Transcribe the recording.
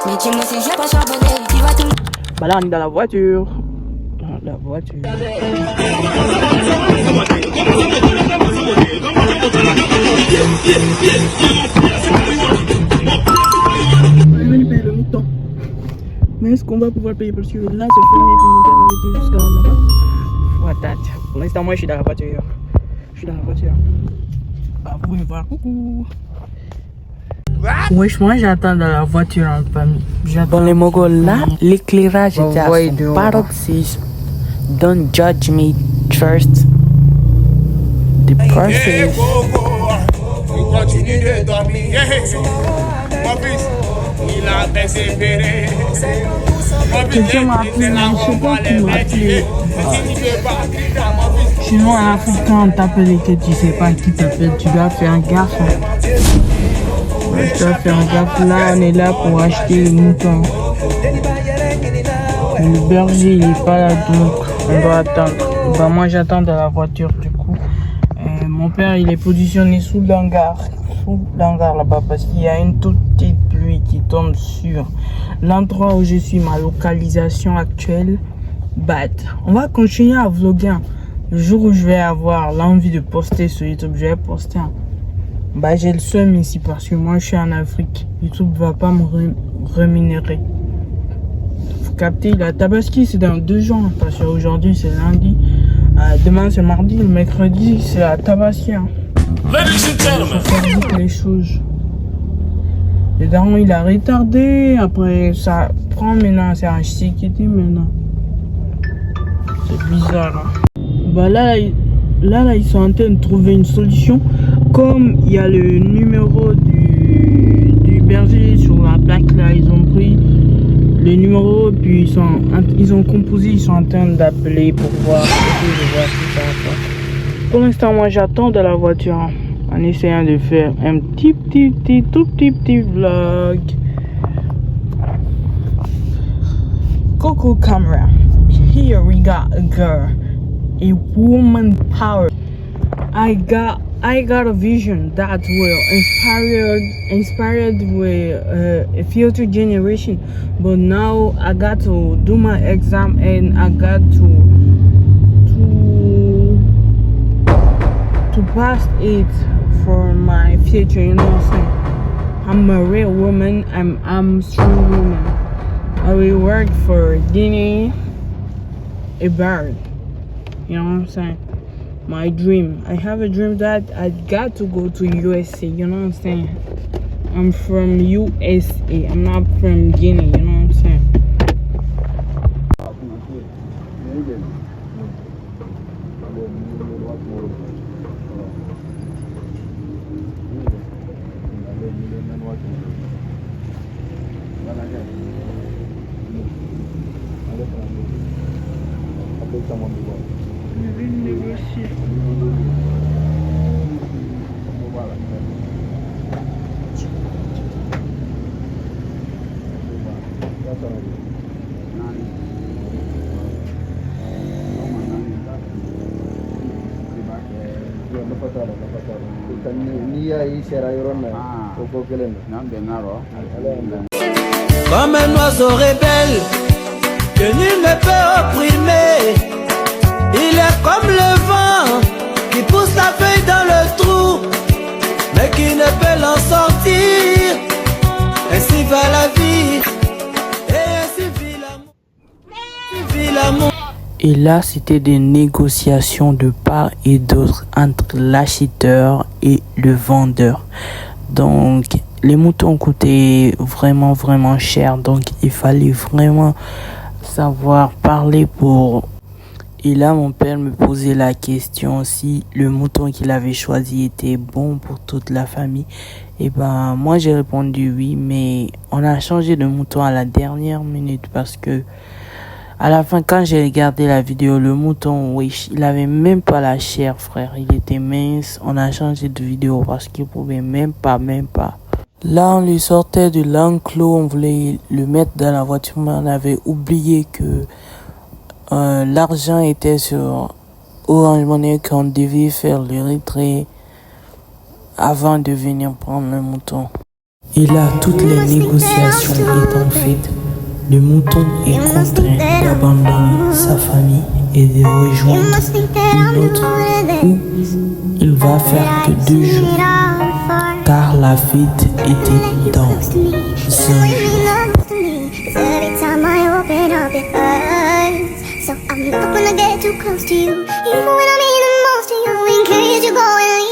Mais dis-moi si j'ai pas charbonné, tu vas tout. Bah là on est dans la voiture. Dans la voiture. On va payer le mouton. Mais est-ce qu'on va pouvoir payer parce que là c'est fermé et puis mon père était juste là-bas. Voilà. Pour l'instant moi je suis dans la voiture. Bah vous pouvez me voir. Coucou. Wesh, moi j'attends dans la voiture en famille. Dans les Mongols là, l'éclairage était à son paroxysme. Don't judge me first. The process. Continue de dormir. Mon fils, il a persévéré. Quelqu'un m'a appelé, mais je sais pas qui m'a appelé. Sinon en Afrique quand on t'appelle et que tu sais pas qui t'appelle, tu dois faire gaffe. Tu dois faire gaffe. Là on est là pour acheter les moutons. Le berger il est pas là donc on doit attendre. Bah moi j'attends dans la voiture du coup. Mon père il est positionné sous l'hangar là-bas parce qu'il y a une toute petite pluie qui tombe sur l'endroit où je suis, ma localisation actuelle. Bah on va continuer à vlogger. Le jour où je vais avoir l'envie de poster sur YouTube, je vais poster. Bah j'ai le seum ici parce que moi je suis en Afrique. YouTube va pas me rémunérer. Vous captez, la Tabaski c'est dans 2 jours parce qu'aujourd'hui c'est lundi. Demain c'est mardi, le mercredi c'est la Tabaski. Ladies and gentlemen. Ça fait vite les choses. Le daron il a retardé, après ça prend maintenant, c'est un sécurité maintenant. C'est bizarre. Hein. Bah là ils sont en train de trouver une solution. Comme il y a le numéro du berger sur la plaque là, ils ont pris le numéro puis ils ont composé, ils sont en train d'appeler pour voir si ça va pas. Pour l'instant moi j'attends dans la voiture hein, en essayant de faire un tout petit vlog. Coco camera. Here we got a girl, a woman power. I got a vision that will inspired with a future generation. But now I got to do my exam and I got to pass it for my future. You know what I'm saying? I'm a real woman. I'm a strong woman. I will work for Guinea, a bird. You know what I'm saying? My dream. I have a dream that I got to go to USA. You know what I'm saying? I'm from USA. I'm not from Guinea. You know what I'm saying? Comme un oiseau rebelle que nul ne peut opprimer, il est comme le vent qui pousse la feuille dans le trou, mais qui ne peut l'en sortir. Ainsi va la vie, et ainsi vit l'amour. Et là, c'était des négociations de part et d'autre entre l'acheteur et le vendeur. Donc, les moutons coûtaient vraiment cher. Donc, il fallait vraiment savoir parler pour... Et là, mon père me posait la question si le mouton qu'il avait choisi était bon pour toute la famille. Et ben, moi, j'ai répondu oui, mais on a changé de mouton à la dernière minute parce que à la fin, quand j'ai regardé la vidéo, le mouton, oui, il avait même pas la chair, frère. Il était mince. On a changé de vidéo parce qu'il pouvait même pas. Là, on lui sortait de l'enclos. On voulait le mettre dans la voiture, mais on avait oublié que l'argent était sur Orange Money, qu'on devait faire le retrait avant de venir prendre le mouton. Et là, toutes les négociations étant faites, le mouton est contraint d'abandonner sa famille et de rejoindre une autre où il va faire que 2 jours, car la fête était dans un jour. So I'm not gonna get too close to you, even when I mean the most to you. In case you're going